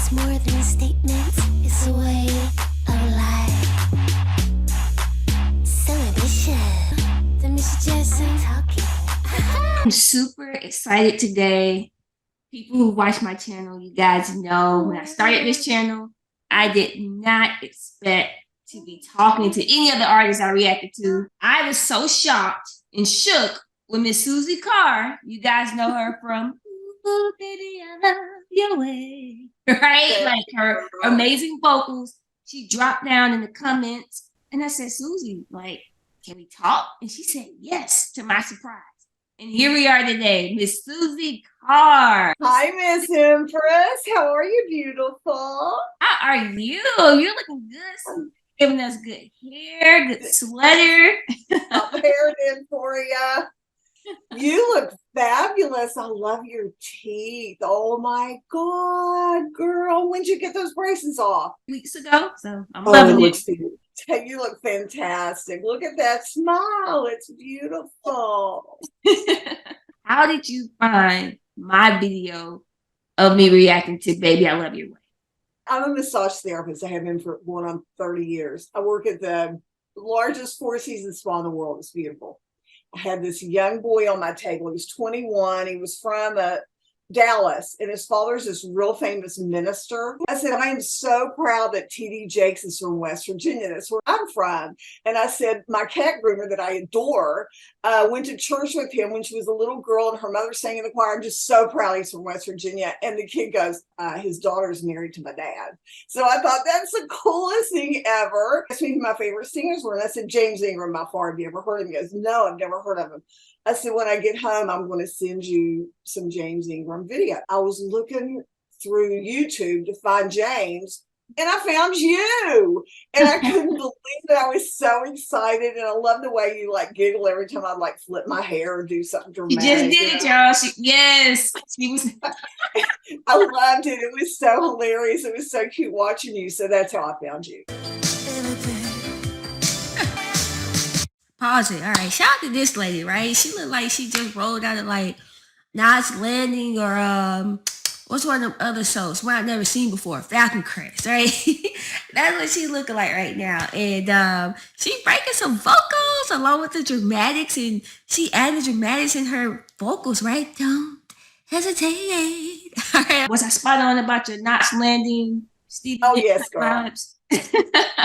It's more than a statement, it's a way of life. Celebration. The Miss Jessie talking. I'm super excited today. People who watch my channel, you guys know when I started this channel, I did not expect to be talking to any of the artists I reacted to. I was so shocked and shook when Miss Suzi Carr, you guys know her from Ooh, Baby, I Love Your Way, right? Like her amazing vocals. She dropped down in the comments and I said, Suzi, like, can we talk? And she said yes, to my surprise. And here we are today, Miss Suzi Carr. Hi, Miss Empress. How are you, beautiful? How are you? You're looking good. Giving us good hair, good sweater. I'm haired in for you. You look fabulous. I love your teeth. Oh my God, girl. When'd you get those braces off? Weeks ago. So I'm loving it. You look fantastic. Look at that smile. It's beautiful. How did you find my video of me reacting to Baby I Love Your Way? I'm a massage therapist. I have been for going on 30 years. I work at the largest four-season spa in the world. It's beautiful. I had this young boy on my table. He was 21. He was from Dallas, and his father's this real famous minister. I said, I am so proud that T.D. Jakes is from West Virginia. That's where I'm from. And I said, my cat groomer that I adore went to church with him when she was a little girl, and her mother sang in the choir. I'm just so proud he's from West Virginia. And the kid goes, his daughter's married to my dad. So I thought, that's the coolest thing ever. Asked me who my favorite singers were, and I said, James Ingram by far. Have you ever heard of him? He goes, no, I've never heard of him. I said, when I get home, I'm going to send you some James Ingram video. I was looking through YouTube to find James, and I found you. And I couldn't believe it. I was so excited. And I love the way you like giggle every time I like flip my hair or do something dramatic. She just did it, y'all. Yes. She was. I loved it. It was so hilarious. It was so cute watching you. So that's how I found you. Pause it. All right. Shout out to this lady, right? She looked like she just rolled out of like Knots Landing or what's one of them other shows where I've never seen before, Falcon Crest, right? That's what she's looking like right now. And she's breaking some vocals along with the dramatics, and she added dramatics in her vocals, right? Don't hesitate. All right. Was I spot on about your Knots Landing, Stevie? Oh, yes, girl. Vibes?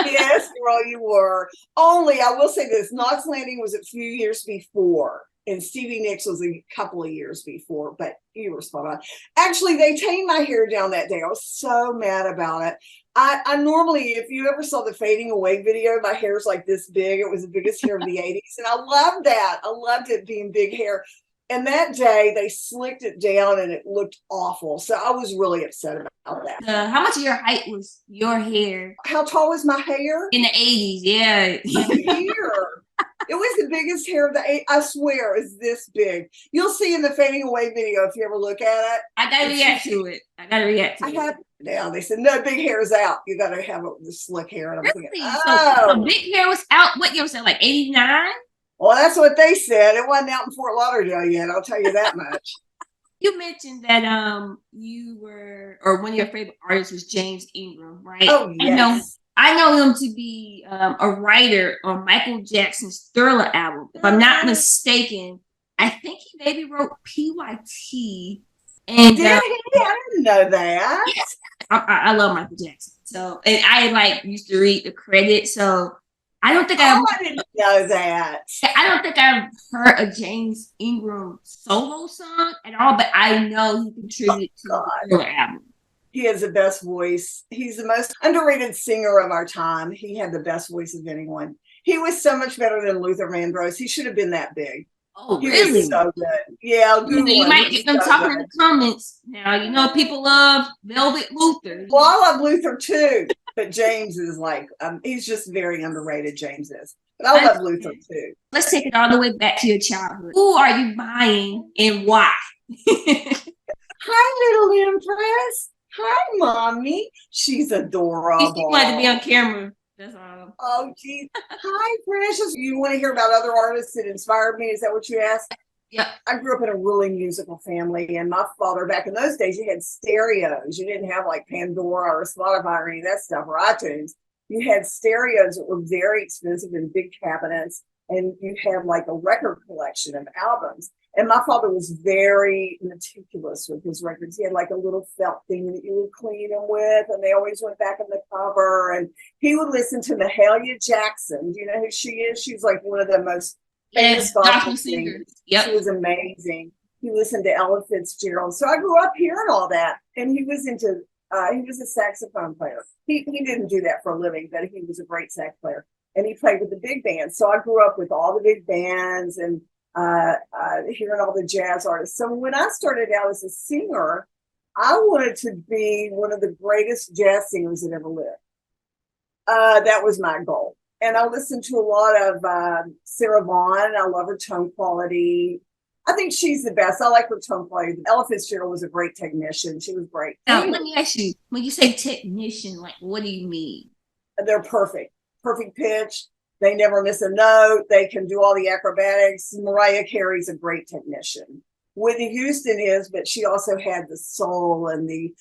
Yes, girl, you were. Only, I will say this, Knots Landing was a few years before, and Stevie Nicks was a couple of years before, but you were spot on. Actually, they tamed my hair down that day. I was so mad about it. I normally, if you ever saw the Fading Away video, my hair's like this big. It was the biggest hair of the 80s, and I loved that. I loved it being big hair. And that day, they slicked it down, and it looked awful. So I was really upset about that. How much of your height was your hair? How tall was my hair? In the 80s, yeah. Here. It was the biggest hair of the 80s. I swear, it's this big. You'll see in the Fading Away video if you ever look at it. I got to react to it. I have now. They said, no, big hair is out. You got to have it with the slick hair. And I'm really? thinking, oh. So big hair was out. What year was that, like 89? Well, that's what they said. It wasn't out in Fort Lauderdale yet. I'll tell you that much. You mentioned that you were, or one of your favorite artists was James Ingram, right? Oh, yes. I know him to be a writer on Michael Jackson's Thriller album. If I'm not mistaken, I think he maybe wrote PYT. And did he? I didn't know that. Yes, I love Michael Jackson. So, and I like used to read the credits. So I don't think I didn't know that. I don't think I've heard a James Ingram solo song at all, but I know he contributed to the Thriller album. He has the best voice. He's the most underrated singer of our time. He had the best voice of anyone. He was so much better than Luther Vandross. He should have been that big. Oh, he really? Was so good. Yeah, you might get them talking in the comments. Now, you know, people love Velvet Luther. Well, I love Luther too, but James is like, he's just very underrated, James is. But I love Luther too. Let's take it all the way back to your childhood. Who are you buying and why? Hi, little Empress. Hi, Mommy. She's adorable. She wanted to be on camera. That's all. Oh, geez. Hi, precious. You want to hear about other artists that inspired me? Is that what you asked? Yep. I grew up in a really musical family, and my father, back in those days, you had stereos. You didn't have like Pandora or Spotify or any of that stuff or iTunes. You had stereos that were very expensive in big cabinets, and you had like a record collection of albums. And my father was very meticulous with his records. He had like a little felt thing that you would clean them with, and they always went back in the cover. And he would listen to Mahalia Jackson. Do you know who she is? She's like one of the most famous gospel singers. Yep. She was amazing. He listened to Ella Fitzgerald. So I grew up hearing all that. And he was a saxophone player. He didn't do that for a living, but he was a great sax player. And he played with the big bands. So I grew up with all the big bands and hearing all the jazz artists. So when I started out as a singer, I wanted to be one of the greatest jazz singers that ever lived. That was my goal. And I listened to a lot of Sarah Vaughan. I love her tone quality. I think she's the best. I like her tone quality. Ella Fitzgerald was a great technician. She was great. Now, let me ask you, when you say technician, like, what do you mean? They're perfect. Perfect pitch. They never miss a note. They can do all the acrobatics. Mariah Carey's a great technician. Whitney Houston is, but she also had the soul and the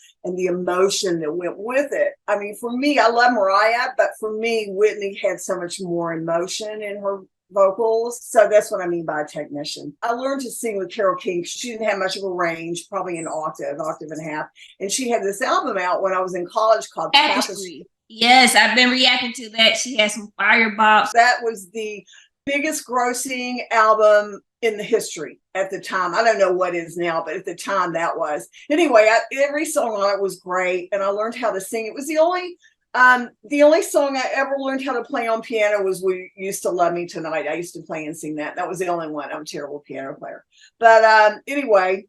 emotion that went with it. I mean, for me, I love Mariah, but for me, Whitney had so much more emotion in her vocals. So that's what I mean by a technician. I learned to sing with Carole King. She didn't have much of a range, probably an octave and a half. And she had this album out when I was in college called Tapestry. Yes, I've been reacting to that. She had some fire bops. That was the biggest grossing album in the history at the time. I don't know what is now, but at the time that was. Anyway, every song on it was great, and I learned how to sing. It was the only song I ever learned how to play on piano was "We Used to Love Me Tonight." I used to play and sing that. That was the only one. I'm a terrible piano player. But anyway,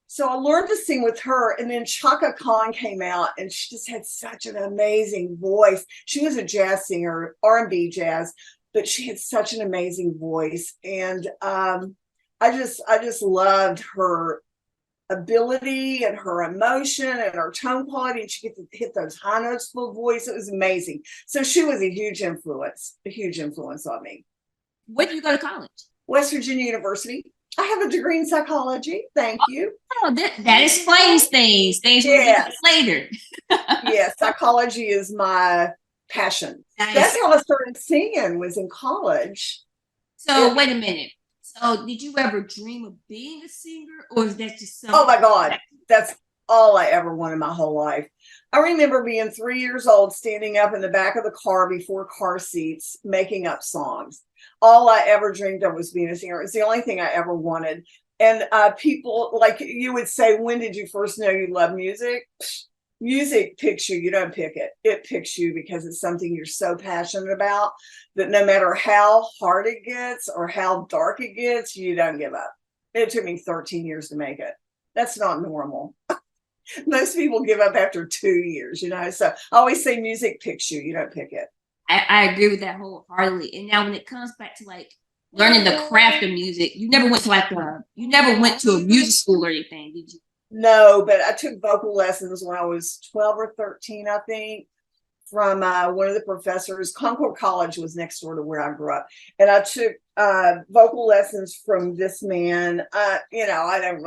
so I learned to sing with her, and then Chaka Khan came out, and she just had such an amazing voice. She was a jazz singer, R&B jazz, but she had such an amazing voice. And I just loved her ability and her emotion and her tone quality. And she could hit those high notes full voice. It was amazing. So she was a huge influence on me. Where did you go to college? West Virginia University. I have a degree in psychology. Thank you. Oh, that explains things. Things we'll get later. Yes, psychology is my passion. Nice. That's how I started singing, was in college. So wait a minute. So did you ever dream of being a singer, or is that just something? Oh my God, that's all I ever wanted my whole life. I remember being 3 years old, standing up in the back of the car before car seats, making up songs. All I ever dreamed of was being a singer. It's the only thing I ever wanted. And people, like you would say, when did you first know you love music? Music picks you. You don't pick it. It picks you because it's something you're so passionate about that no matter how hard it gets or how dark it gets, you don't give up. It took me 13 years to make it. That's not normal. Most people give up after 2 years, you know. So I always say music picks you. You don't pick it. I agree with that wholeheartedly. And now when it comes back to like learning the craft of music, you never went to a music school or anything, did you? No, but I took vocal lessons when I was 12 or 13, I think, from one of the professors. Concord College was next door to where I grew up. And I took vocal lessons from this man. I didn't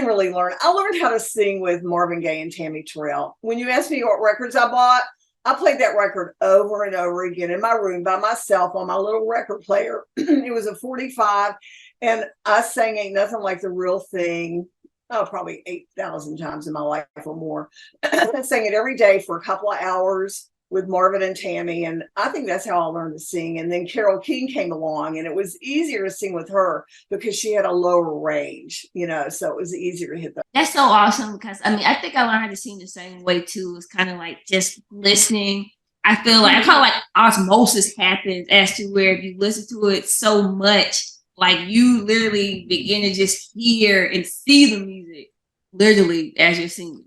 really learn. I learned how to sing with Marvin Gaye and Tammy Terrell. When you ask me what records I bought, I played that record over and over again in my room by myself on my little record player. It was a 45, and I sang Ain't Nothing Like the Real Thing, probably 8,000 times in my life or more. I sang it every day for a couple of hours with Marvin and Tammy, and I think that's how I learned to sing. And then Carole King came along, and it was easier to sing with her because she had a lower range, so it was easier to hit the. That's so awesome, because I think I learned how to sing the same way too. It's kind of like just listening. I feel like osmosis happens as to where if you listen to it so much, like you literally begin to just hear and see the music literally as you're singing.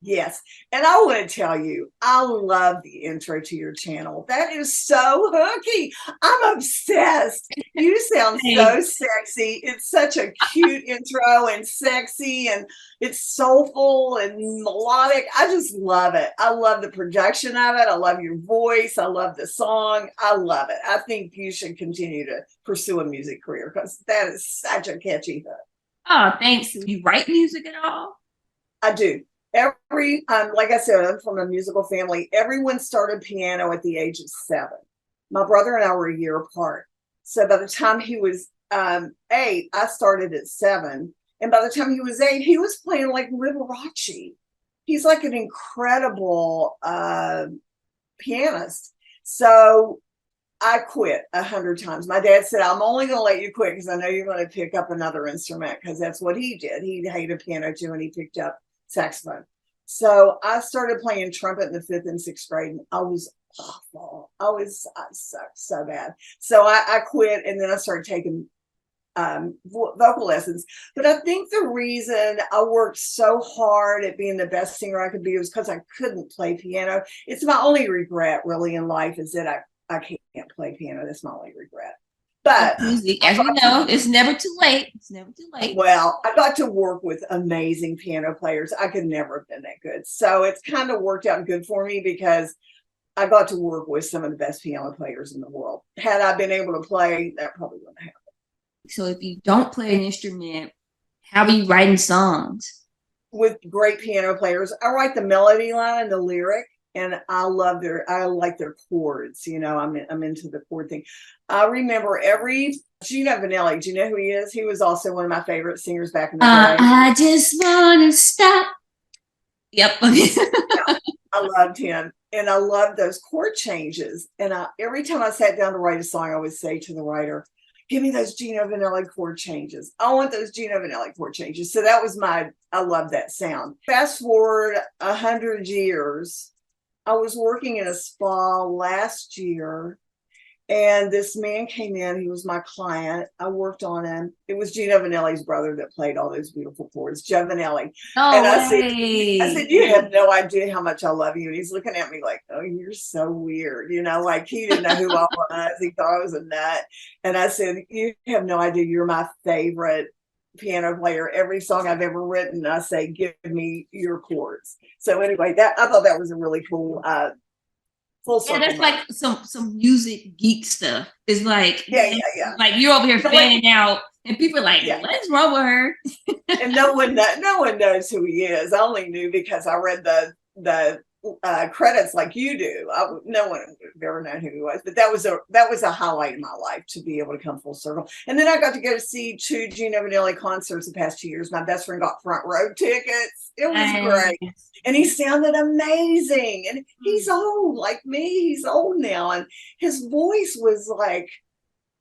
Yes. And I want to tell you, I love the intro to your channel. That is so hooky. I'm obsessed. You sound so sexy. It's such a cute intro and sexy, and it's soulful and melodic. I just love it. I love the production of it. I love your voice. I love the song. I love it. I think you should continue to pursue a music career because that is such a catchy hook. Oh, thanks. Do you write music at all? I do. Like I said, I'm from a musical family. Everyone started piano at the age of 7. My brother and I were a year apart. So by the time he was 8, I started at 7. And by the time he was 8, he was playing like Liberace. He's like an incredible pianist. So I quit 100 times. My dad said, I'm only going to let you quit because I know you're going to pick up another instrument, because that's what he did. He hated piano too, and he picked up saxophone. So I started playing trumpet in the 5th and 6th grade, and I was awful. I sucked so bad. So I quit, and then I started taking vocal lessons. But I think the reason I worked so hard at being the best singer I could be was because I couldn't play piano. It's my only regret really in life, is that I can't play piano. That's my only regret. But music, as we know, it's never too late. It's never too late. Well, I got to work with amazing piano players. I could never have been that good. So it's kind of worked out good for me because I got to work with some of the best piano players in the world. Had I been able to play, that probably wouldn't happen. So if you don't play an instrument, how are you writing songs? With great piano players, I write the melody line and the lyric. And I like their chords. You know, I'm into the chord thing. I remember Gino Vanilli. Do you know who he is? He was also one of my favorite singers back in the day. I just want to stop. Yep. Yeah, I loved him. And I loved those chord changes. And every time I sat down to write a song, I would say to the writer, give me those Gino Vanilli chord changes. I want those Gino Vanilli chord changes. So that was I love that sound. Fast forward 100 years. I was working in a spa last year, and this man came in. He was my client. I worked on him. It was Gino Vanelli's brother that played all those beautiful chords, Joe Vanelli. No I said, you have no idea how much I love you. And he's looking at me like, oh, you're so weird. You know, like he didn't know who I was. He thought I was a nut. And I said, you have no idea. You're my favorite piano player. Every song I've ever written, I say, give me your chords. So anyway, I thought that was a really cool full circle. Yeah, that's like some music geek stuff. It's like yeah. Like you're over here fanning out, and people are like, what's wrong with her? And no one knows who he is. I only knew because I read the credits like you do. No one would have ever known who he was, but that was a highlight in my life to be able to come full circle. And then I got to go to see 2 Gino Vanilli concerts the past 2 years. My best friend got front row tickets. It was great. And he sounded amazing. And he's old like me. He's old now. And his voice was like,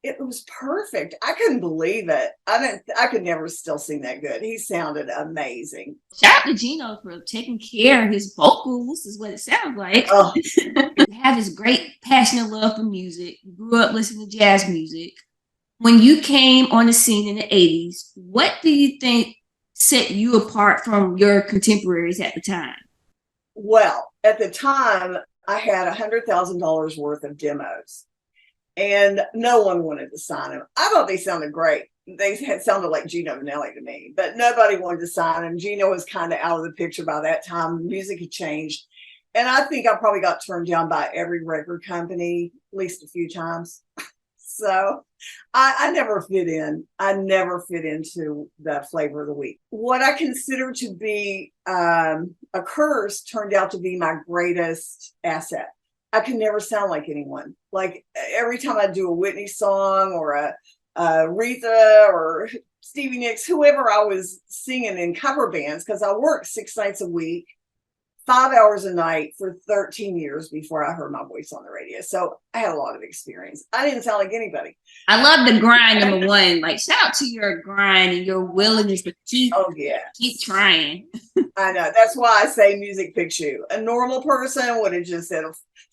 it was perfect. I couldn't believe it. I could never still sing that good. He sounded amazing. Shout out to Gino for taking care of his vocals, is what it sounds like. Oh. You have this great passionate love for music. You grew up listening to jazz music. When you came on the scene in the 80s, what do you think set you apart from your contemporaries at the time? Well, at the time, I had $100,000 worth of demos. And no one wanted to sign him. I thought they sounded great. They had sounded like Gino Vanelli to me, but nobody wanted to sign him. Gino was kind of out of the picture by that time. Music had changed. And I think I probably got turned down by every record company at least a few times. So I never fit in. I never fit into the flavor of the week. What I consider to be a curse turned out to be my greatest asset. I could never sound like anyone. Like every time I do a Whitney song or a Aretha or Stevie Nicks, whoever I was singing in cover bands, because I worked 6 nights a week, 5 hours a night for 13 years before I heard my voice on the radio. So I had a lot of experience. I didn't sound like anybody. I love the grind, number one. Like, shout out to your grind and your willingness to keep trying. I know. That's why I say music picks you. A normal person would have just said,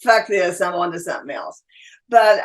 fuck this, I'm on to something else. But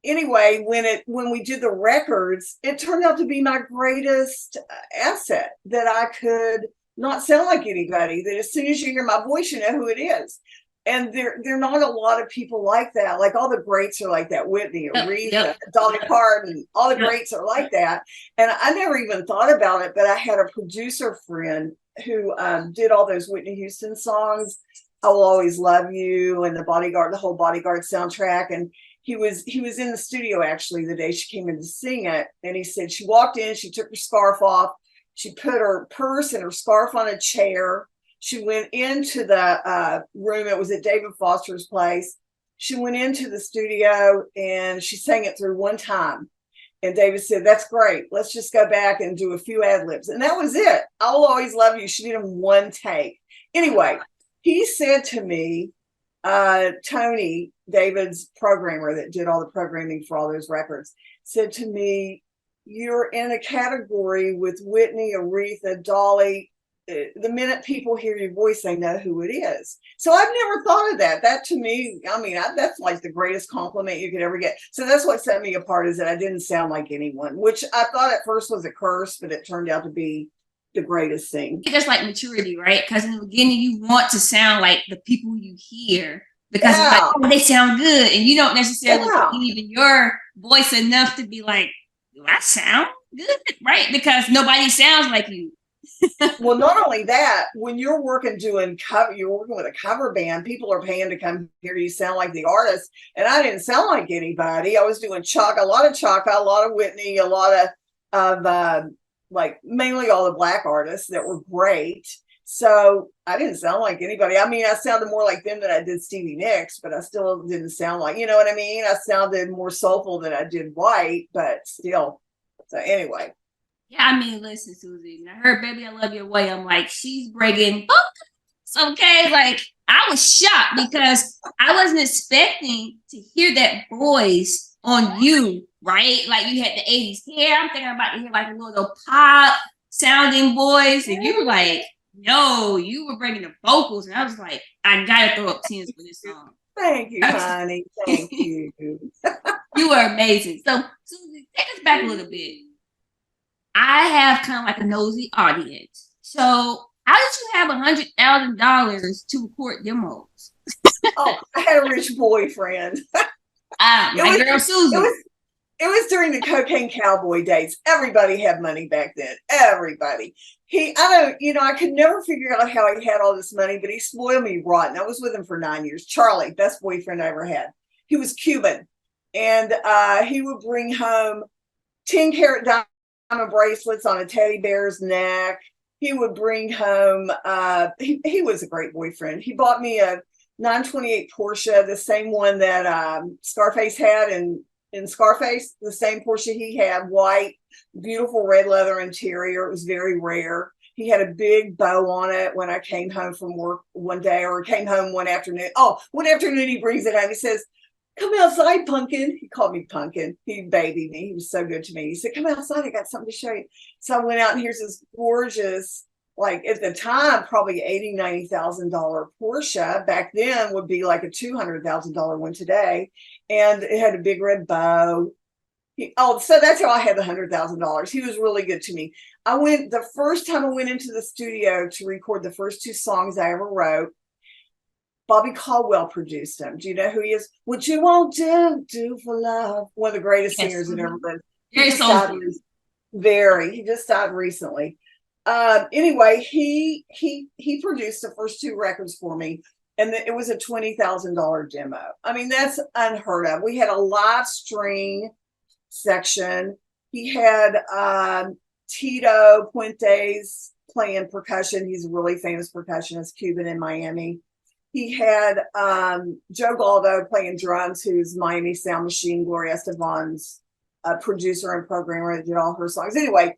anyway, when we did the records, it turned out to be my greatest asset, that I could not sound like anybody, that as soon as you hear my voice, you know who it is. And there not a lot of people like that. Like all the greats are like that. Whitney, Aretha, Dolly Parton, all the greats are like that. And I never even thought about it, but I had a producer friend who did all those Whitney Houston songs. I Will Always Love You and The Bodyguard, the whole Bodyguard soundtrack. And he was in the studio actually the day she came in to sing it. And he said she walked in, she took her scarf off, she put her purse and her scarf on a chair. She went into the room. It was at David Foster's place. She went into the studio and she sang it through one time. And David said, "That's great. Let's just go back and do a few ad libs." And that was it. I Will Always Love You. She did in one take. Anyway, he said to me, Tony, David's programmer that did all the programming for all those records, said to me, "You're in a category with Whitney, Aretha, Dolly. The minute people hear your voice, they know who it is." So I've never thought of that. That to me, I mean, that's like the greatest compliment you could ever get. So that's what set me apart, is that I didn't sound like anyone, which I thought at first was a curse, but it turned out to be the greatest thing. That's like maturity, right? Because in the beginning, you want to sound like the people you hear because it's like, oh, they sound good. And you don't necessarily believe in your voice enough to be like, do I sound good? Right? Because nobody sounds like you. Well, not only that, when you're working doing cover, you're working with a cover band, people are paying to come hear you sound like the artist. And I didn't sound like anybody. I was doing a lot of Whitney, a lot of like mainly all the Black artists that were great. So I didn't sound like anybody. I mean, I sounded more like them than I did Stevie Nicks, but I still didn't sound like, you know what I mean? I sounded more soulful than I did white, but still. So anyway. Yeah, I mean, listen, Susie, I heard Baby I Love Your Way. I'm like, she's breaking books, okay? Like, I was shocked because I wasn't expecting to hear that voice on you, right? Like, you had the 80s hair. I'm thinking about to hear like a little pop sounding voice. And you were like, no, you were bringing the vocals. And I was like, I gotta throw up tears for this song. Thank you, honey. Thank you. You were amazing. So, Susie, take us back a little bit. I have kind of like a nosy audience. So how did you have $100,000 to record demos? Oh, I had a rich boyfriend. My girl Susie. It was during the Cocaine Cowboy days. Everybody had money back then. Everybody. I could never figure out how he had all this money, but he spoiled me rotten. I was with him for 9 years. Charlie, best boyfriend I ever had. He was Cuban. And he would bring home 10-carat diamonds bracelets on a teddy bear's neck. He would bring home he was a great boyfriend. He bought me a 928 Porsche, the same one that Scarface had in Scarface, the same Porsche he had, white, beautiful red leather interior. It was very rare. He had a big bow on it when I came home from work one day, or came home one afternoon. One afternoon he brings it home. He says, "Come outside, Pumpkin." He called me Pumpkin. He babied me. He was so good to me. He said, "Come outside. I got something to show you." So I went out, and here's this gorgeous, like at the time, probably $80,000-$90,000 Porsche. Back then would be like a $200,000 one today. And it had a big red bow. So that's how I had the $100,000. He was really good to me. The first time I went into the studio to record the first 2 songs I ever wrote, Bobby Caldwell produced them. Do you know who he is? "What You Won't Do for Love." One of the greatest singers that ever lived. He just died recently. Anyway, he produced the first 2 records for me, and it was a $20,000 demo. I mean, that's unheard of. We had a live string section. He had Tito Puentes playing percussion. He's a really famous percussionist, Cuban in Miami. He had Joe Galdo playing drums, who's Miami Sound Machine, Gloria Estefan's producer and programmer that did all her songs. Anyway,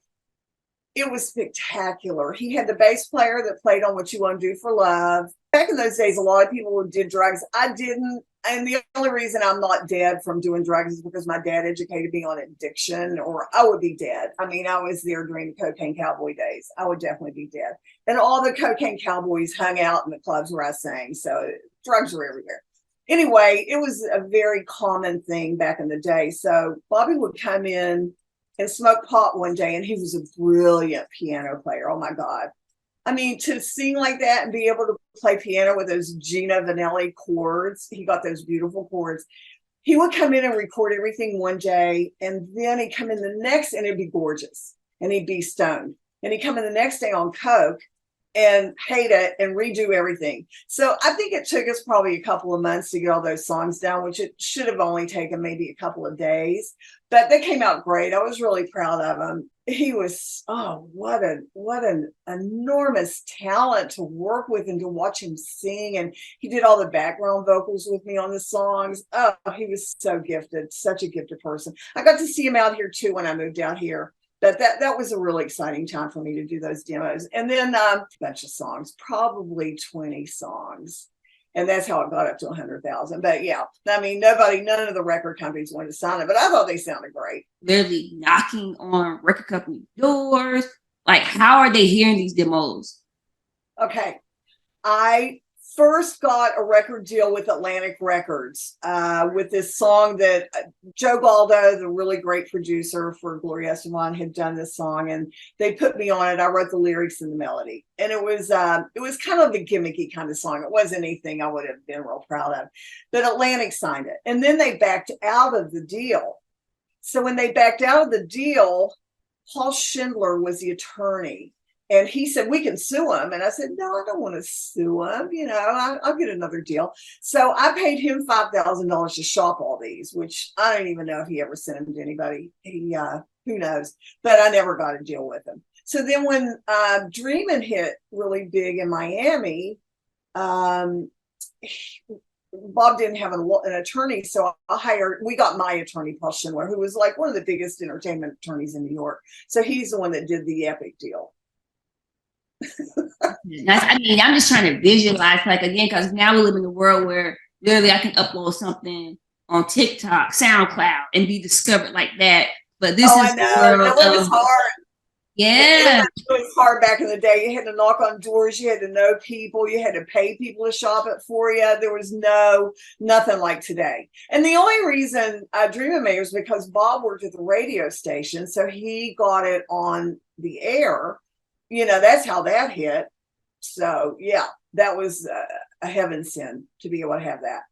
it was spectacular. He had the bass player that played on "What You Want to Do for Love." Back in those days, a lot of people did drugs. I didn't. And the only reason I'm not dead from doing drugs is because my dad educated me on addiction, or I would be dead. I mean, I was there during the Cocaine Cowboy days. I would definitely be dead. And all the Cocaine Cowboys hung out in the clubs where I sang. So drugs were everywhere. Anyway, it was a very common thing back in the day. So Bobby would come in and smoke pot one day, and he was a brilliant piano player. Oh my God. I mean, to sing like that and be able to play piano with those Gina Vanelli chords, he got those beautiful chords. He would come in and record everything one day, and then he'd come in the next, and it'd be gorgeous, and he'd be stoned. And he'd come in the next day on coke and hate it and redo everything. So I think it took us probably a couple of months to get all those songs down, which it should have only taken maybe a couple of days, but they came out great. I was really proud of him. He was, oh, what an enormous talent to work with and to watch him sing. And he did all the background vocals with me on the songs. Oh, he was so gifted, such a gifted person. I got to see him out here too when I moved out here. But that was a really exciting time for me to do those demos. And then a bunch of songs, probably 20 songs. And that's how it got up to 100,000. But yeah, I mean, none of the record companies wanted to sign it, but I thought they sounded great. Literally knocking on record company doors. Like, how are they hearing these demos? Okay. I first got a record deal with Atlantic Records with this song that Joe Baldo, the really great producer for Gloria Estefan, had done this song, and they put me on it. I wrote the lyrics and the melody, and it was kind of a gimmicky kind of song. It wasn't anything I would have been real proud of, but Atlantic signed it, and then they backed out of the deal. So when they backed out of the deal, Paul Schindler was the attorney. And he said, we can sue him. And I said, no, I don't want to sue him. You know, I'll get another deal. So I paid him $5,000 to shop all these, which I don't even know if he ever sent them to anybody. Who knows? But I never got a deal with him. So then when Dreamin hit really big in Miami, Bob didn't have an attorney. So we got my attorney, Paul Schindler, who was like one of the biggest entertainment attorneys in New York. So he's the one that did the epic deal. I'm just trying to visualize, like, again, because now we live in a world where literally I can upload something on TikTok, SoundCloud, and be discovered like that. But this is I know. It was hard. Yeah. It was hard back in the day. You had to knock on doors. You had to know people. You had to pay people to shop it for you. There was nothing like today. And the only reason Dreamin made was because Bob worked at the radio station. So he got it on the air. You know, that's how that hit. So, yeah, that was a heaven send to be able to have that.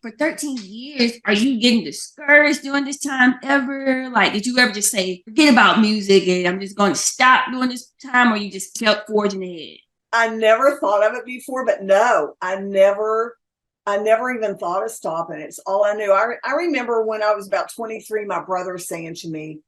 For 13 years, are you getting discouraged during this time ever? Like, did you ever just say, forget about music and I'm just going to stop doing this time, or you just kept forging ahead? I never thought of it before, but no, I never even thought of stopping. It's all I knew. I remember when I was about 23, my brother saying to me,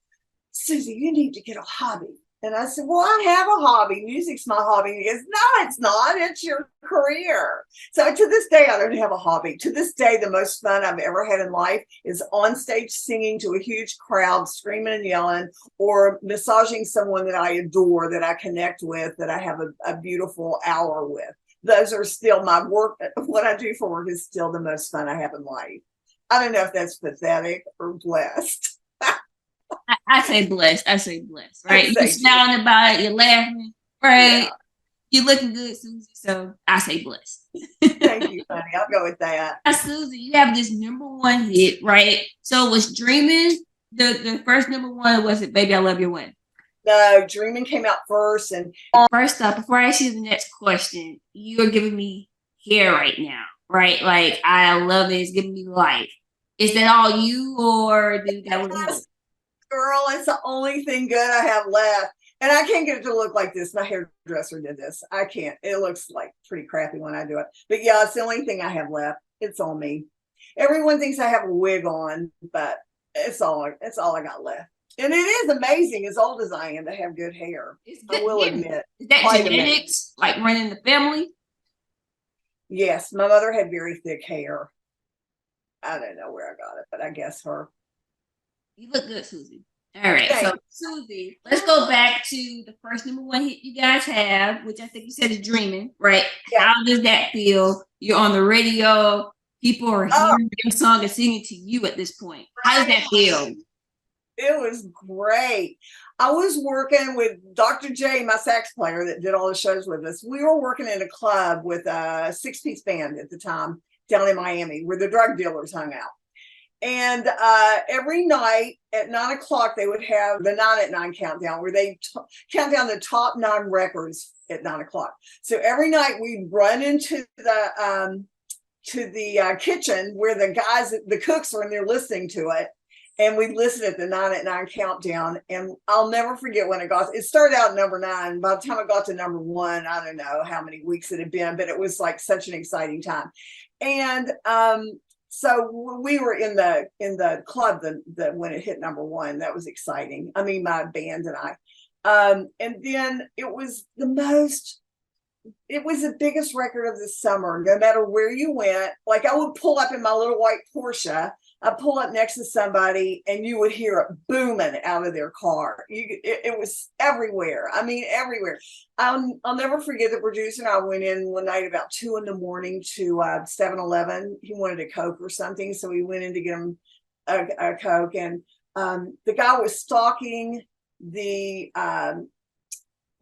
Susie, you need to get a hobby. And I said, well, I have a hobby. Music's my hobby. And he goes, no, it's not. It's your career. So to this day, I don't have a hobby. To this day, the most fun I've ever had in life is on stage singing to a huge crowd, screaming and yelling, or massaging someone that I adore, that I connect with, that I have a beautiful hour with. Those are still my work. What I do for work is still the most fun I have in life. I don't know if that's pathetic or blessed. I say blessed. Right? You're smiling about it. You're laughing. Right? Yeah. You're looking good, Susie. So I say blessed. Thank you, honey. I'll go with that. Now, Susie, you have this #1 hit, right? So was Dreamin the first #1, or was it Baby I Love Your Way? No, Dreamin came out first. And first up, before I ask you the next question, you're giving me hair right now, right? Like, I love it. It's giving me life. Is that all you, or did that was help? Girl, it's the only thing good I have left. And I can't get it to look like this. My hairdresser did this. I can't. It looks like pretty crappy when I do it. But yeah, it's the only thing I have left. It's on me. Everyone thinks I have a wig on, but it's all I got left. And it is amazing, as old as I am, to have good hair. I will admit. Is that genetics, like running the family? Yes, my mother had very thick hair. I don't know where I got it, but I guess her. You look good, Susie. All right. So, Susie, let's go back to the first #1 hit you guys have, which I think you said is Dreamin', right? Yeah. How does that feel? You're on the radio. People are hearing your song and singing to you at this point. How does that feel? It was great. I was working with Dr. J, my sax player that did all the shows with us. We were working in a club with a 6-piece band at the time down in Miami where the drug dealers hung out. And every night at 9 o'clock, they would have the 9 at 9 countdown where they count down the top 9 records at 9 o'clock. So every night we'd run into the kitchen where the cooks are in there listening to it. And we'd listen at the 9 at 9 countdown. And I'll never forget when it started out at number 9. By the time it got to number 1, I don't know how many weeks it had been, but it was like such an exciting time. And so we were in the club when it hit number 1. That was exciting. I mean, my band and I. And then it was the biggest record of the summer, no matter where you went. Like I would pull up in my little white Porsche. I'd pull up next to somebody and you would hear it booming out of their car. It was everywhere. I mean, everywhere. I'll never forget the producer and I went in one night about 2 a.m. to 7-Eleven. He wanted a Coke or something. So we went in to get him a Coke. And the guy was stalking the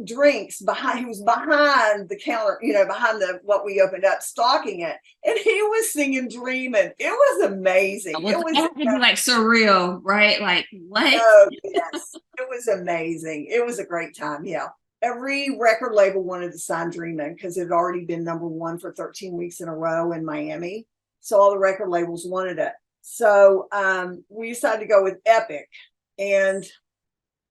drinks behind. He was behind the counter, behind what we opened up, stalking it, and he was singing "Dreamin." It was amazing. It was like surreal, right? Like what? Oh yes, it was amazing. It was a great time. Yeah, every record label wanted to sign Dreamin because it had already been number 1 for 13 weeks in a row in Miami. So all the record labels wanted it. So we decided to go with Epic, and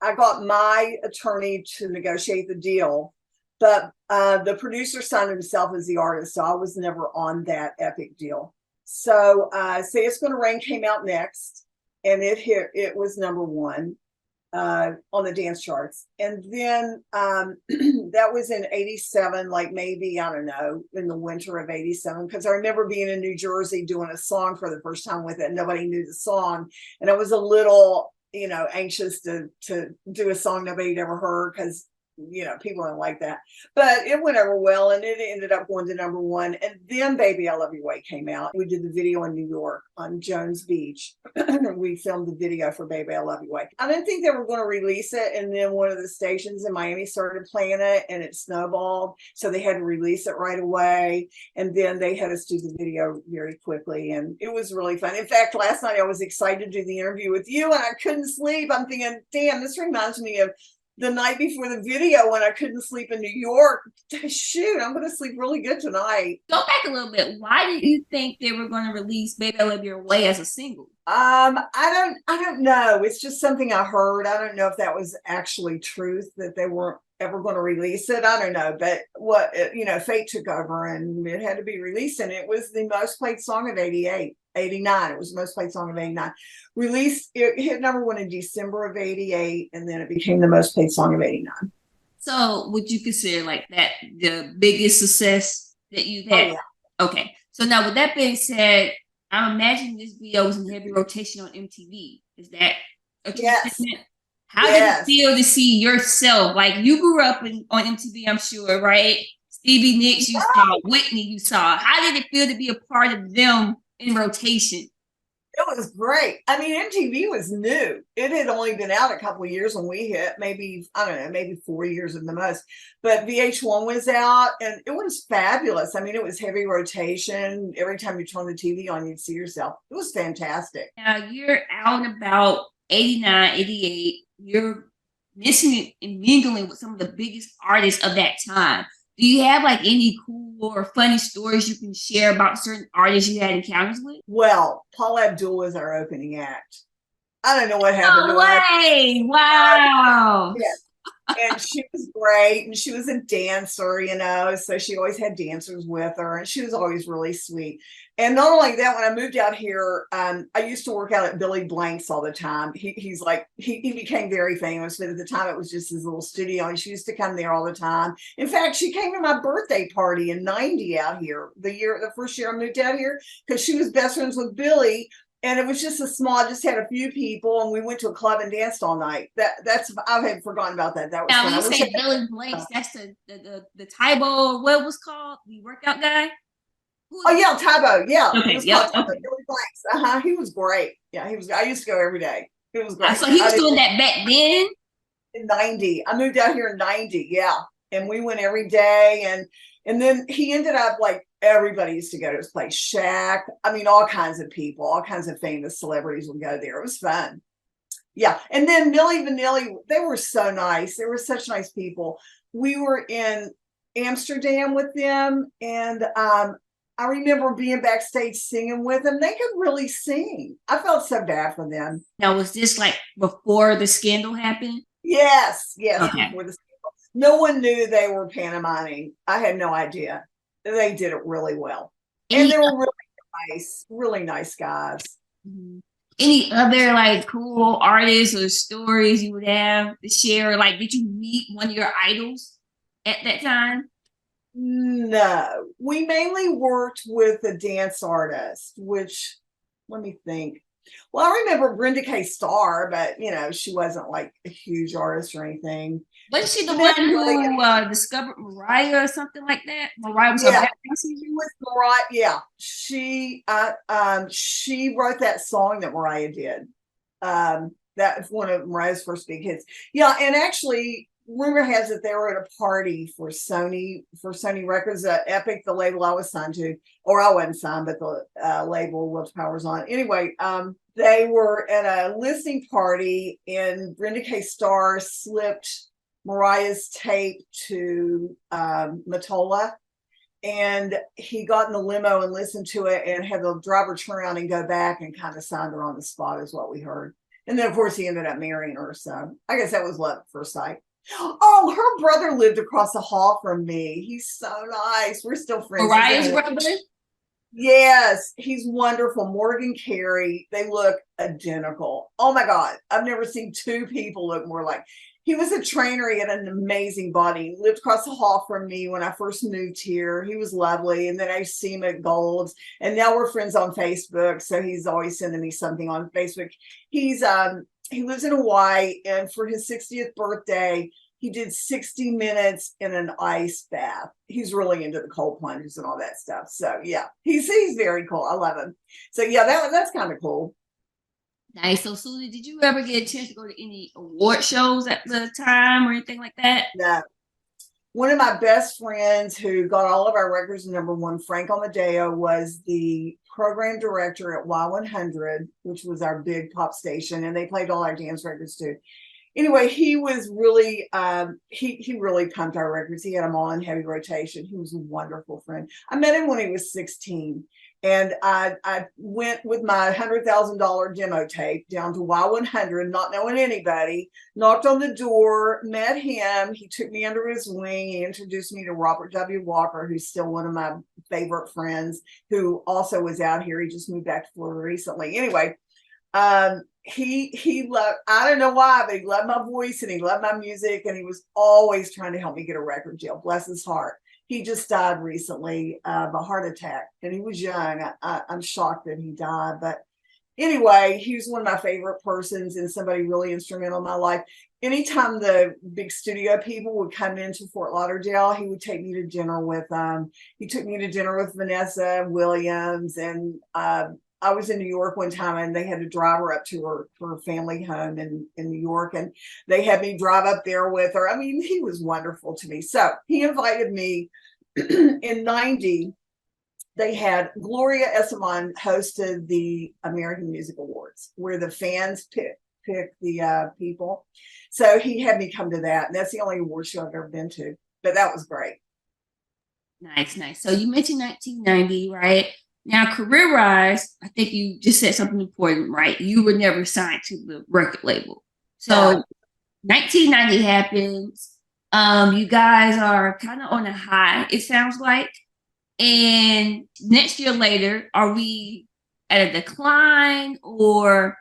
I got my attorney to negotiate the deal, but the producer signed himself as the artist, so I was never on that Epic deal. So Say It's Gonna Rain came out next, and it was number 1 on the dance charts. And then that was in 87, like maybe, I don't know, in the winter of 87, because I remember being in New Jersey doing a song for the first time with it, and nobody knew the song, and I was a little anxious to do a song nobody'd ever heard because people don't like that, but it went over well and it ended up going to number 1. And then Baby I Love Your Way came out. We did the video in New York on Jones Beach. We filmed the video for Baby I Love Your Way. I didn't think they were going to release it, and then one of the stations in Miami started playing it and it snowballed, so they had to release it right away, and then they had us do the video very quickly, and it was really fun. In fact, last night I was excited to do the interview with you and I couldn't sleep. I'm thinking, damn, this reminds me of the night before the video when I couldn't sleep in New York. Shoot, I'm going to sleep really good tonight. Go back a little bit. Why did you think they were going to release Baby I Love Your Way as a single? I don't know. It's just something I heard. I don't know if that was actually truth, that they weren't ever going to release it. I don't know. But fate took over and it had to be released. And it was the most played song of 89. It was the most played song of 89. Released, it hit number 1 in December of 88, and then it became the most played song of 89. So would you consider like that the biggest success that you've had? Oh, yeah. Okay. So now with that being said, I'm imagining this video was in heavy rotation on MTV. Is that a yes? How did it feel to see yourself? Like you grew up on MTV, I'm sure, right? Stevie Nicks you saw, Whitney you saw. How did it feel to be a part of them in rotation? It was great. I mean, MTV was new. It had only been out a couple of years when we hit, maybe 4 years at the most. But VH1 was out and it was fabulous. I mean, it was heavy rotation. Every time you turn the TV on, you'd see yourself. It was fantastic. Now you're out and about 89, 88. You're missing and mingling with some of the biggest artists of that time. Do you have like any cool or funny stories you can share about certain artists you had encounters with? Well, Paula Abdul was our opening act. I don't know what happened to her. Wow. Yeah. And she was great, and she was a dancer, so she always had dancers with her, and she was always really sweet. And not only that, when I moved out here, I used to work out at Billy Blank's all the time. He became very famous, but at the time it was just his little studio, and she used to come there all the time. In fact, she came to my birthday party in 90 out here, the first year I moved out here, because she was best friends with Billy. And it was just I just had a few people, and we went to a club and danced all night. I had forgotten about that. That was now fun. You say Billy Blanks, that's the Tybo, what was called the workout guy? Oh yeah, Tybo. Yeah, okay, Tybo. Billy Blanks. He was great. Yeah, he was. I used to go every day. It was great. So he was doing that back then. In 90, I moved out here in 90. Yeah, and we went every day, and then he ended up like everybody used to go to his place. Shaq, I mean, all kinds of people, all kinds of famous celebrities would go there. It was fun. Yeah. And then Milli Vanilli, they were so nice. They were such nice people. We were in Amsterdam with them, and I remember being backstage singing with them. They could really sing. I felt so bad for them. Now, was this like before the scandal happened? Yes, Okay. before the scandal. No one knew they were pantomiming. I had no idea. They did it really well. And they were really nice guys. Any other like cool artists or stories you would have to share? Like, did you meet one of your idols at that time? No, we mainly worked with a dance artist, which, let me think. Well, I remember Brenda K. Starr, but you know, she wasn't like a huge artist or anything. Wasn't she the one who discovered Mariah or something like that? Mariah was her background singer? She was Mariah. Yeah, she wrote that song that Mariah did. That's one of Mariah's first big hits. Yeah, and actually, rumor has it they were at a party for Sony Records, Epic, the label I was signed to, or I wasn't signed, but the label was Powers on. Anyway, they were at a listening party, and Brenda K. Starr slipped Mariah's tape to Matola, and he got in the limo and listened to it and had the driver turn around and go back and kind of signed her on the spot, is what we heard. And then, of course, he ended up marrying her. So I guess that was love at first sight. Oh, her brother lived across the hall from me. He's so nice. We're still friends. Mariah's brother? Yes, he's wonderful. Morgan Carey. They look identical. Oh my God. I've never seen two people look more like. He was a trainer. He had an amazing body. He lived across the hall from me when I first moved here. He was lovely. And then I see him at Gold's. And now we're friends on Facebook. So he's always sending me something on Facebook. He lives in Hawaii, and for his 60th birthday, he did 60 minutes in an ice bath. He's really into the cold plunges and all that stuff. So yeah, he's very cool. I love him. So yeah, that's kind of cool. Nice. So Suzi, did you ever get a chance to go to any award shows at the time or anything like that? No. One of my best friends who got all of our records #1, Frank Amadeo, was the program director at Y100, which was our big pop station, and they played all our dance records too. Anyway, he was really, he really pumped our records. He had them all in heavy rotation. He was a wonderful friend. I met him when he was 16. And I went with my $100,000 demo tape down to Y100, not knowing anybody, knocked on the door, met him. He took me under his wing. He introduced me to Robert W. Walker, who's still one of my favorite friends, who also was out here. He just moved back to Florida recently. Anyway, he loved, I don't know why, but he loved my voice and he loved my music, and he was always trying to help me get a record deal. Bless his heart. He just died recently of a heart attack, and he was young. I'm shocked that he died, but anyway, he was one of my favorite persons and somebody really instrumental in my life. Anytime the big studio people would come into Fort Lauderdale, he would take me to dinner with them. He took me to dinner with Vanessa Williams, and I was in New York one time, and they had to drive her up to her family home in New York, and they had me drive up there with her. I mean, he was wonderful to me. So he invited me in 90. They had Gloria Estefan hosted the American Music Awards, where the fans pick the people. So he had me come to that, and that's the only award show I've ever been to. But that was great. Nice. So you mentioned 1990, right? Now, career-wise, I think you just said something important, right? You were never signed to the record label. So 1990 happens. You guys are kind of on a high, it sounds like. And next year later, are we at a decline, or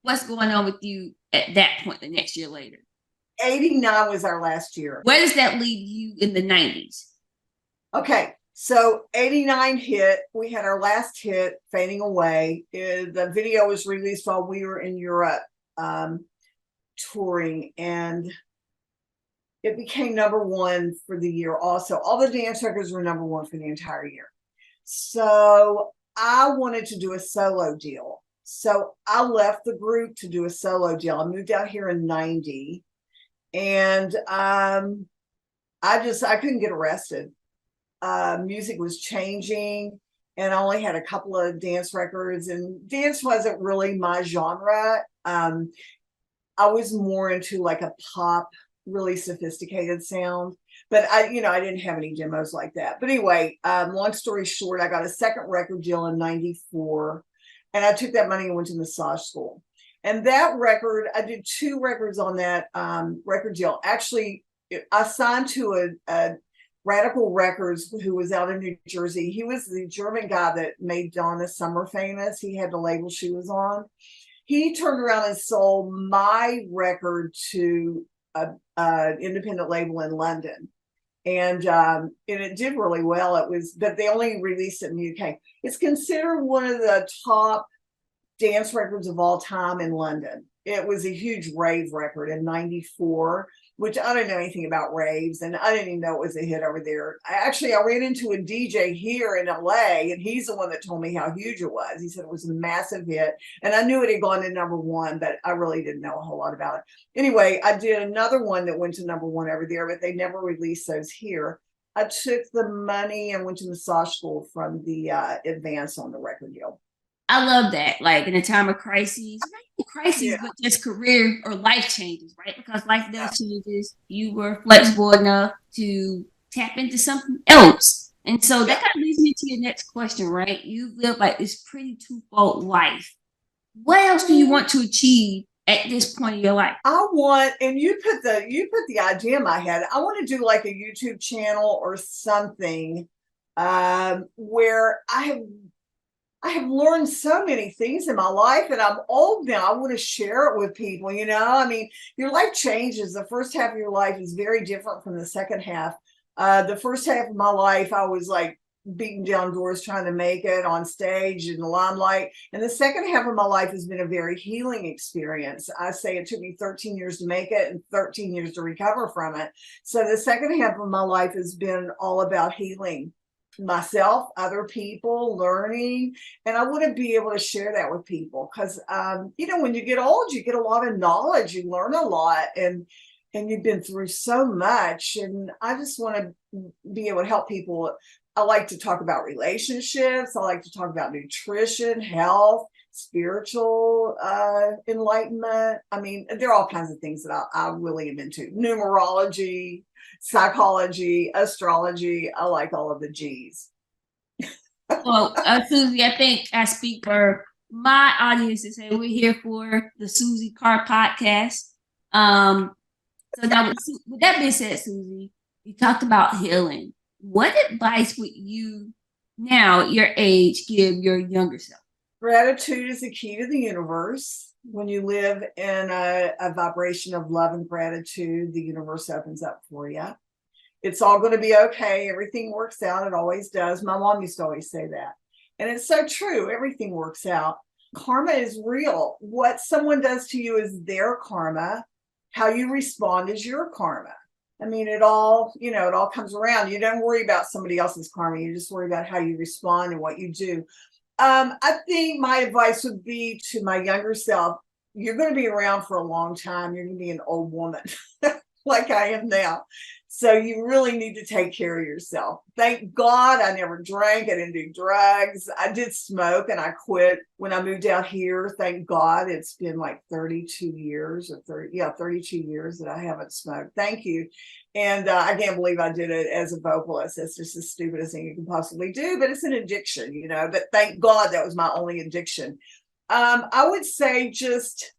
what's going on with you at that point the next year later? 89 was our last year. Where does that leave you in the 90s? Okay. So 89 hit. We had our last hit, Fading Away. The video was released while we were in Europe touring, and it became #1 for the year also. All the dance records were #1 for the entire year. So I wanted to do a solo deal. So I left the group to do a solo deal. I moved out here in 90, and I couldn't get arrested. music was changing, and I only had a couple of dance records, and dance wasn't really my genre. I was more into like a pop, really sophisticated sound. But I didn't have any demos like that. But anyway, long story short, I got a second record deal in '94, and I took that money and went to massage school. And that record, I did 2 records on that record deal. Actually, I signed to a Radical Records, who was out in New Jersey. He was the German guy that made Donna Summer famous. He had the label she was on. He turned around and sold my record to an independent label in London. And it did really well. But they only released it in the UK. It's considered one of the top dance records of all time in London. It was a huge rave record in '94, which I don't know anything about raves, and I didn't even know it was a hit over there. I ran into a DJ here in LA, and he's the one that told me how huge it was. He said it was a massive hit, and I knew it had gone to #1, but I really didn't know a whole lot about it. Anyway, I did another one that went to #1 over there, but they never released those here. I took the money and went to massage school from the advance on the record deal. I love that. Like in a time of crises, not crises, Yeah. but just career or life changes, right? Because life does changes. You were flexible enough to tap into something else. And so that kind of leads me to your next question, right? You've lived like this pretty twofold life. What else do you want to achieve at this point in your life? I want, and you put the idea in my head. I want to do like a YouTube channel or something where I have learned so many things in my life, and I'm old now. I want to share it with people. I mean, your life changes. The first half of your life is very different from the second half. The first half of my life, I was like beating down doors trying to make it on stage in the limelight. And the second half of my life has been a very healing experience. I say it took me 13 years to make it and 13 years to recover from it. So the second half of my life has been all about healing myself, other people, learning, and I want to be able to share that with people because when you get old, you get a lot of knowledge, you learn a lot, and you've been through so much, and I just want to be able to help people. I like to talk about relationships, I like to talk about nutrition, health, spiritual enlightenment. I mean, there are all kinds of things that I really am into. Numerology, psychology, astrology. I like all of the G's. Well, Suzi, I think I speak for my audience to say we're here for the Suzi Carr podcast. So now with that being said, Suzi, you talked about healing. What advice would you now at your age give your younger self? Gratitude is the key to the universe. When you live in a vibration of love and gratitude, the universe opens up for you. It's all going to be okay. Everything works out. It always does. My mom used to always say that. And it's so true. Everything works out. Karma is real. What someone does to you is their karma. How you respond is your karma. I mean, it all comes around. You don't worry about somebody else's karma. You just worry about how you respond and what you do. I think my advice would be to my younger self, you're going to be around for a long time. You're going to be an old woman like I am now. So you really need to take care of yourself. Thank God I never drank. I didn't do drugs. I did smoke and I quit when I moved out here. Thank God it's been like 32 years or 32 years that I haven't smoked. Thank you. And I can't believe I did it as a vocalist. It's just the stupidest thing you can possibly do, but it's an addiction, but thank God that was my only addiction. I would say just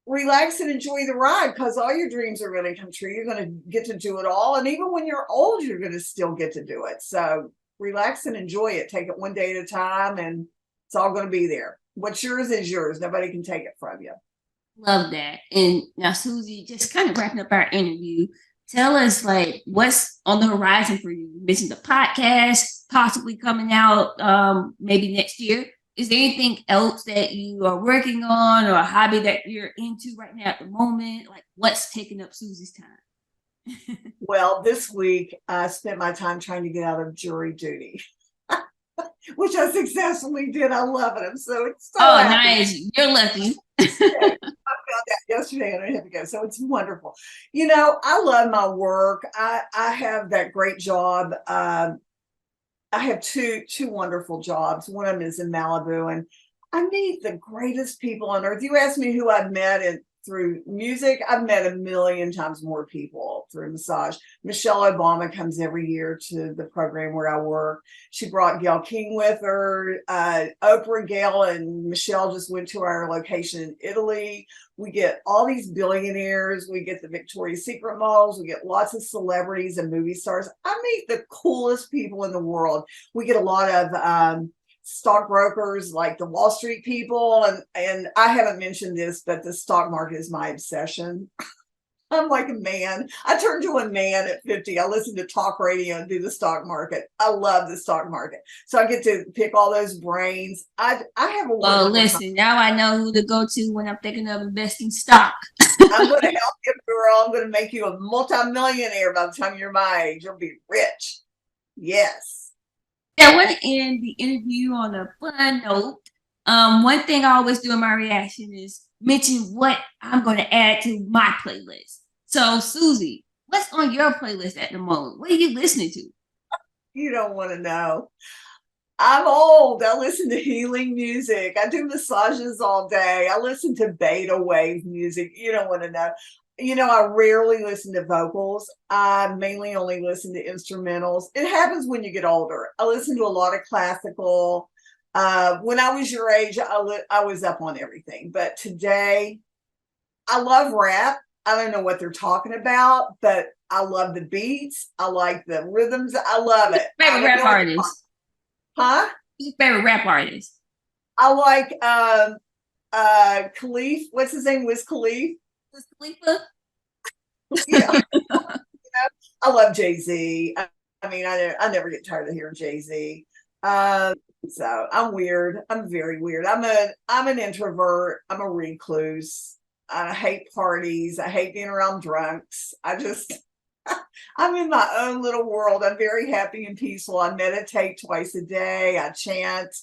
relax and enjoy the ride because all your dreams are going to come true. You're going to get to do it all. And even when you're old, you're going to still get to do it. So relax and enjoy it. Take it one day at a time and it's all going to be there. What's yours is yours. Nobody can take it from you. Love that. And now, Suzi, just kind of wrapping up our interview, tell us like what's on the horizon for you. You mentioned the podcast possibly coming out maybe next year. Is there anything else that you are working on or a hobby that you're into right now at the moment? Like what's taking up Suzi's time? Well, this week I spent my time trying to get out of jury duty, which I successfully did. I love it. I'm so excited. Oh, nice. You're lucky. I found that yesterday and I had to go. So it's wonderful. I love my work. I have that great job. I have two wonderful jobs. One of them is in Malibu, and I meet the greatest people on earth. You ask me who I've met through music. I've met a million times more people through massage. Michelle Obama comes every year to the program where I work. She brought Gail King with her. Oprah, Gail, and Michelle just went to our location in Italy. We get all these billionaires. We get the Victoria's Secret models. We get lots of celebrities and movie stars. I meet the coolest people in the world. We get a lot of stockbrokers, like the Wall Street people, and I haven't mentioned this, but the stock market is my obsession. I'm like a man. I turned to a man at 50. I listen to talk radio and do the stock market. I love the stock market, so I get to pick all those brains. I have a well. Listen, now I know who to go to when I'm thinking of investing stock. I'm going to help you, girl. I'm going to make you a multimillionaire by the time you're my age. You'll be rich. Yes. I want to end the interview on a fun note. One thing I always do in my reaction is mention what I'm going to add to my playlist. So, Suszie, what's on your playlist at the moment? What are you listening to? You don't want to know. I'm old. I listen to healing music. I do massages all day. I listen to beta wave music. You don't want to know. I rarely listen to vocals. I mainly only listen to instrumentals. It happens when you get older. I listen to a lot of classical. When I was your age, I was up on everything. But today, I love rap. I don't know what they're talking about, but I love the beats. I like the rhythms. I love it. Favorite rap artist? Huh? Who's your favorite rap artist? I like Khalif. What's his name? Wiz Khalif. Khalifa? Yeah. I love Jay-Z. I mean, I never get tired of hearing Jay-Z. So I'm weird. I'm very weird. I'm an introvert. I'm a recluse. I hate parties. I hate being around drunks. I'm in my own little world. I'm very happy and peaceful. I meditate twice a day. I chant.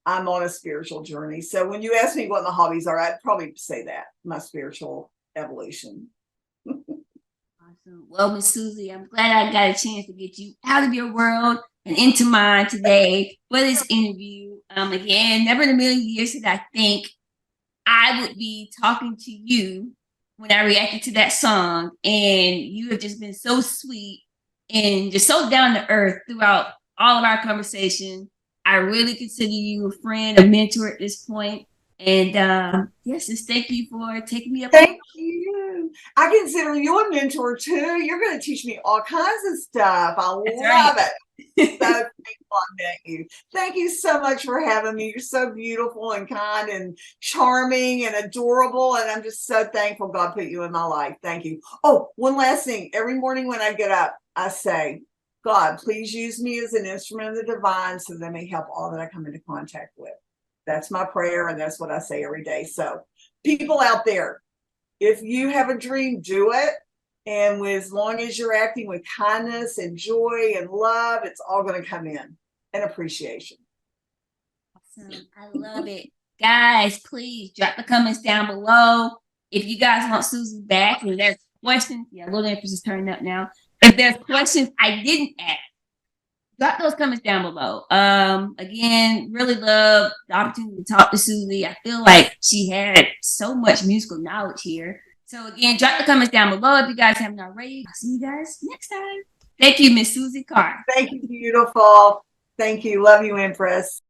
I'm on a spiritual journey. So when you ask me what my hobbies are, I'd probably say that, my spiritual evolution. Awesome. Well, Miss Suszie, I'm glad I got a chance to get you out of your world and into mine today for this interview. Again, never in a million years did I think I would be talking to you when I reacted to that song, and you have just been so sweet and just so down to earth throughout all of our conversation. I really consider you a friend, a mentor at this point. And yes, just thank you for taking me up. Thank you. I consider you a mentor too. You're going to teach me all kinds of stuff. I love it. So thankful I met you. Thank you so much for having me. You're so beautiful and kind and charming and adorable. And I'm just so thankful God put you in my life. Thank you. Oh, one last thing. Every morning when I get up, I say, God, please use me as an instrument of the divine so that I may help all that I come into contact with. That's my prayer, and that's what I say every day. So people out there, if you have a dream, do it. And as long as you're acting with kindness and joy and love, it's all going to come in, and appreciation. Awesome. I love it. Guys, please drop the comments down below. If you guys want Suszie back, and there's questions, little Empress is turning up now. If there's questions I didn't ask, drop those comments down below. Again, really love the opportunity to talk to Suszie. I feel like she had so much musical knowledge here. So again, drop the comments down below if you guys haven't already. I'll see you guys next time. Thank you, Miss Suzi Carr. Thank you, beautiful. Thank you. Love you, Empress.